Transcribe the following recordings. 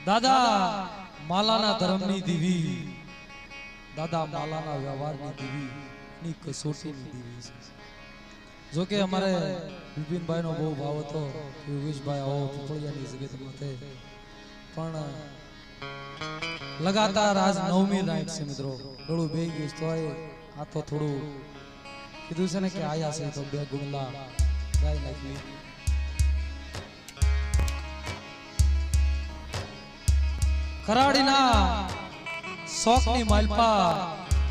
દાદા માલાના ધર્મની દીવી, દાદા માલાના વ્યવહારની દીવી, ની કસોટીની દીવી છે. જો કે અમારે વિપિનભાઈ નો બહુ ભાવ હતો, યોગેશભાઈ આવો પીપળિયાની જગત માથે, પણ લગાતાર આજ 9મી નાઈટ છે મિત્રો. થોડું બે ગયું તો આ તો થોડું કીધું છે ને કે આયા છે તો બે ગુણલા ગાય નાખી. ખરાડીના શોખની માલપા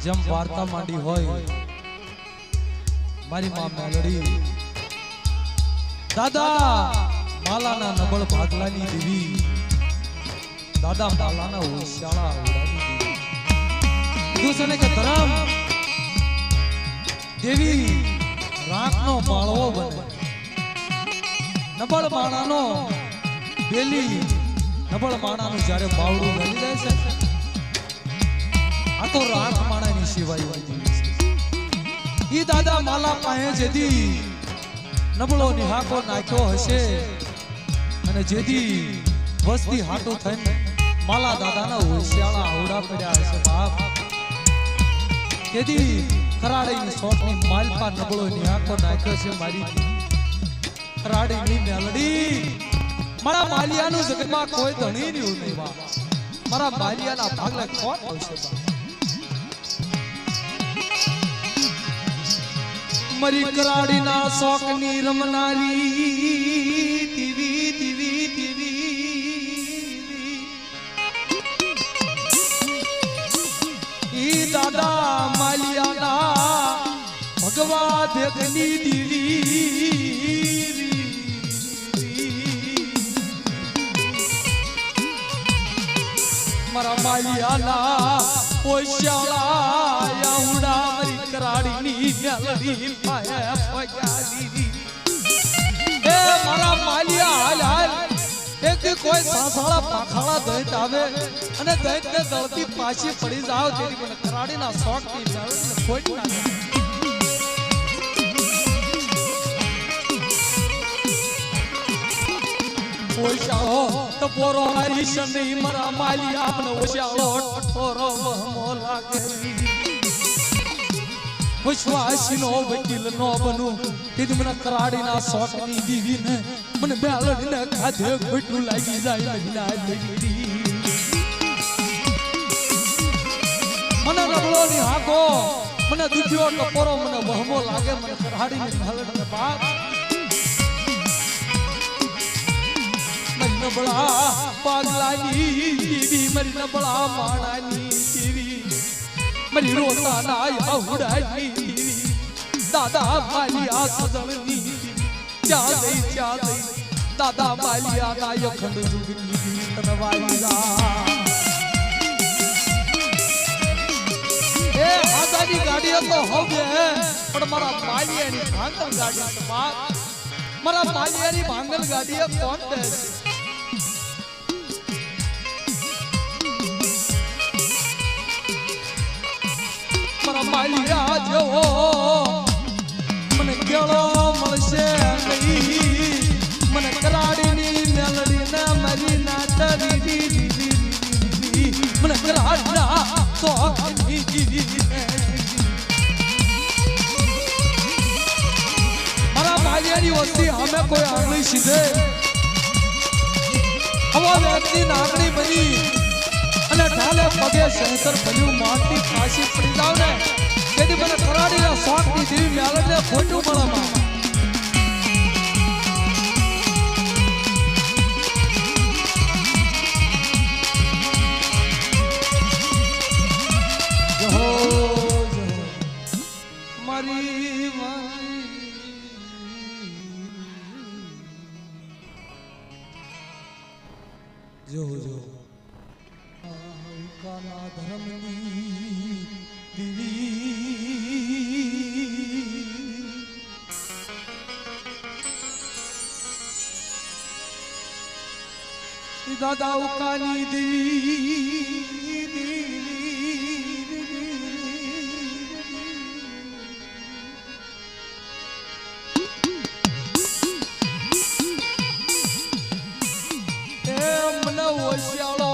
જેમ વાર્તા માંડી હોય, મારી માં મેલડી દાદા માલાના નબળ ભાગલાની દેવી, દાદા માલાના ઓશિયાળા ઓડાની દેવી. કીધું છે ને કે ધરમ દેવી રાખનો માળવો બને, નબળ માણાનો બેલી, નબળ માણાનું જ્યારે બાવડું ગળી જાય છે, આ તો રાખ માણાની સિવાય હોય. ઈ દાદા માલા પાસે જેથી નબળો નિહાકો નાખ્યો હશે, અને જેથી વસ્તી હાટું થઈને માલા દાદાના હોશિયાળા આવડા પડ્યા હશે બાપ, તેથી ખરાડીની શોખની માલપા નબળો નિહાકો નાખ્યો છે. મારી ખરાડીની મેલડી, મારા માલિયાનું જગતમાં કોઈ ધણી નહીં બા, મારા માલિયાના ભાગલે કોણ આવશે બા? મરી કરાડીના શોખની રમનારી દીવી દીવી દીવી, ઈ દાદા માલિયાના ભગવા દેખની દીવી, મારા માલિયાના ઓશિયાળા આવડા મરી કરાડીની મેલડી પાયા પગારી. એ મારા માલિયા હાલ હાલ એક કોઈ સાસાળા પાખાળા દૈત આવે અને દૈતને દળતી પાછી પડી જાવ, તેની મને કરાડીના શોખની મેલડીને ખોટ નાખે. ઓશિયાળો તો પોરો મારી શની, મારા માલિયા મને ઓશિયાળો ઠોરો વહમો લાગે. વિશ્વાસીનો વકીલ નો બનું, તેથી મને કરાડીના શોખની દીવીને મને બેલડીને ખાધે ખોટું લાગી જાય. મને નબળો ની હાકો, મને દુધિયો ટપોરો, મને વહમો લાગે. મને કરાડીની મેલડીને બાપ નબળા પાગલાની દીવી, મારી નબળા માણાની દીવી, મારી રોતાના આવડાની દીવી, દાદા માલિયા સદણની દીવી, ત્યાં જઈ દાદા માલિયા ના અખંડ જુગની દીવી તનવારી રા. એ આગાની ગાડી તો હવે, પણ મારા માલિયાની ભાંગલ ગાડી તમાર, મારા માલિયાની ભાંગલ ગાડીએ કોણ બેસે? માલિયા જેવો મને કેળો મળશે નહીં, મને કરાડીની મેલડીને મારી નાટરી, મને કરાડના શોખની દીવી, મારા માલિયાની વસ્તી અમે કોઈ આંગળી સીધે આવા વ્યક્તિ નાગણી બની અને ઢાલે પગે શંકર બન્યું, માટી પાછી પડી જાવ ને, તેથી મને કરાડીના શોખની દેવી મેલડીને ખોટું મળે માં. મારી જો જો કાના ધર્મની દીવી, દાદા ઉકાની દીવી, મને હોશિયાળો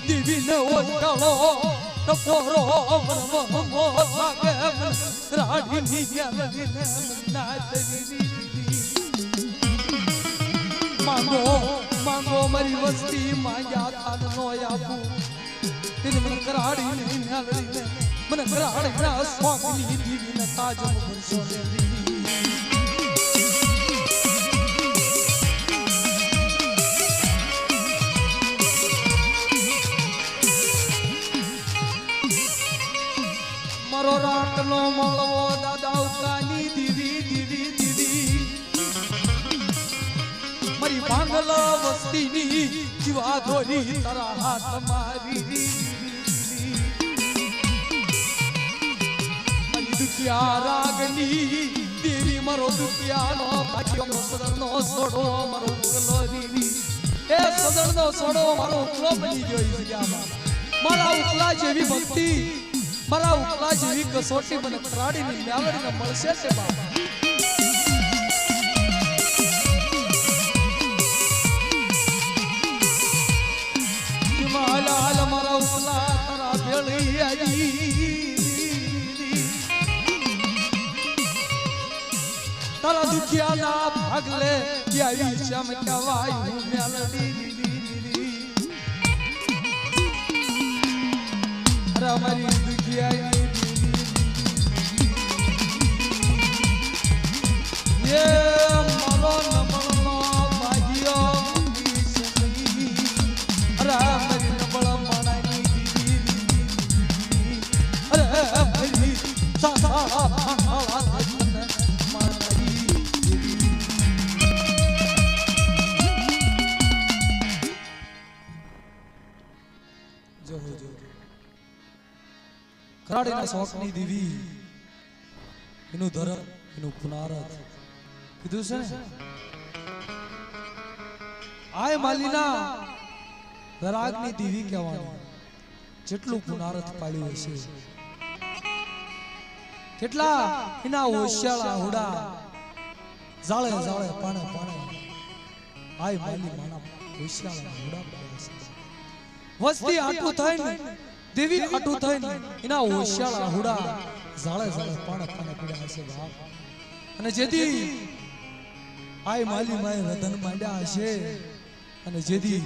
દીવીને ઓછાળો ટપોરો મરમો લાગે રાડીની યાલડીને નાચરી માંગો માંગો મારી વસ્તી માંગ્યા થાન નો આપું તેની મને કરાડીને યાલડીને મને કરાડીના સ્વામીની દીવીને તાજ ભરસો દેવી મારો રાતનો મળવો દાદા ઉકાની દીવી દીવી દીવી મારી ભાંગલ વસ્તીની જીવા દોરી તારા હાથ મારી મારી દુખિયા રાગની દેવી મારો દુખિયાનો ભાગ્યનો સદનનો સોડો મારો ઉકલો દીવી એ સદનનો સોડો મારો ઉકલો બની ગયો જગ્યામાં મારા ઉકલા જેવી ભક્તિ મારા ઉકલા જેવી કસોટી મને કરાડીની મ્યાલડીને મળશે છે બાબા હિમાલય મારા ઉકલા તારા ભેળી આવી તારા દુખિયાના ભાગલે આવી ચમકાવાયું મ્યાલડી મારી દુખિયાની એ મારો નમળનો ભાગ્યો અરે મારી નબળ માણાની અરે મારી સાસા કરાડીના શોખની દેવી એનું ધર્મ એનું પુનારથ કીધું છે ને આય માલીના રાગની દેવી કહેવાની જેટલું પુનારથ પાડ્યું હશે કેટલા એના ઓશિયાળા હુડા જાળે જાળે પાણે પાણે આય માલી માના ઓશિયાળા હુડા પાડ્યા છે વસ્તી આટલું થાય ને દેવી આટું થઈને એના ઓશિયાળા હુડા જાળે જાળે પાણે પાણે પડ્યા હશે બાપ અને જેથી આય માલી માય રતન માંડ્યા હશે અને જેથી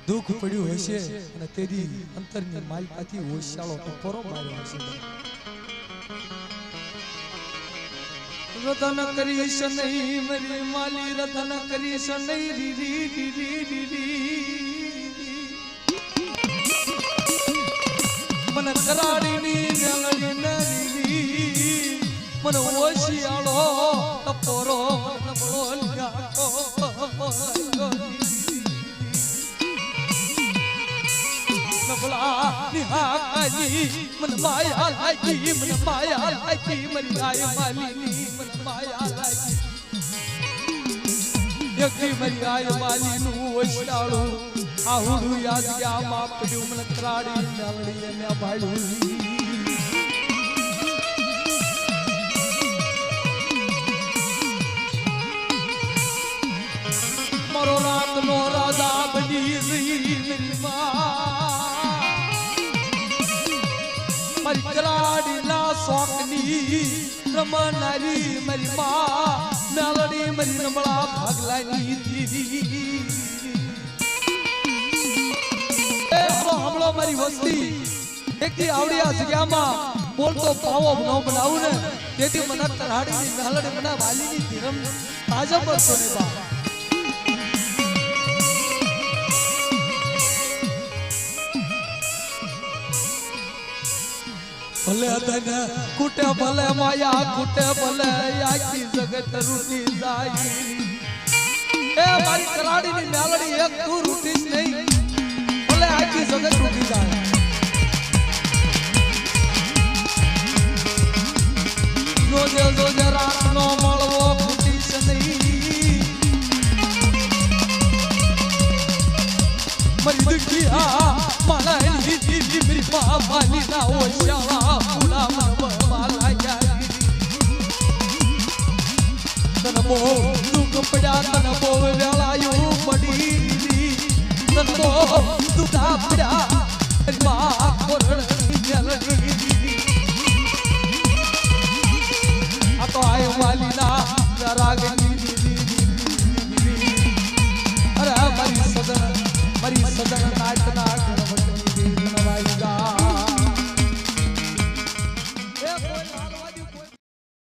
દુઃખ પડ્યું હશે અને તેથી અંતરની માલપાથી ઓશિયાળો ટપોરો માર્યો હશે રતન કરીશ નહીં મારી માલી રતન કરીશ નહીં રીરી રીરી રીરી મને કરાડીની મેલડીની મને ઓશિયાળો ટપોરો નબળો લ્યાકો નબળા નિહાકાજી મને માયા લાગી મને માયા લાગી મારી આય માલીની મને માયા લાગી એકથી મારી આય માલીનું ઓશિયાળો આહુડું યાદ ગયા માં પડ્યું મને કરાડી મેલડી મેં ભાડ્યું મારો રાતનો રાજા બની રહી મેરી મારી કરાડીના શોખની રમનારી મારી મેલડી મારી નબળા ભાગલાની દીદી હમણો મારી વસ્તી એકથી આવડી આ જગ્યામાં બોલતો પાવો ન બનાવું ને તેથી મને કરાડીની મેલડી મને વાલીની ધીરમ તાજા બસો ને બા ભલે તને કુટે ભલે માયા કુટે ભલે આખી જગત રૂટી જાય એ મારી કરાડીની મેલડી એક તું રૂટી જ નહીં ભલે આખી જગત રૂટી જાય જોજે જોજે રાતનો મળવો ફૂટી છે નહીં મારી દુખિયા મારા દીદી મારી માલી ના ઓછાવા પૂરા મારા યારી તને બહુ દુઃખ પડ્યા તને બહુ વેળાયું પડી દુર્યોધન તો દુધા પીડા મા કોરણ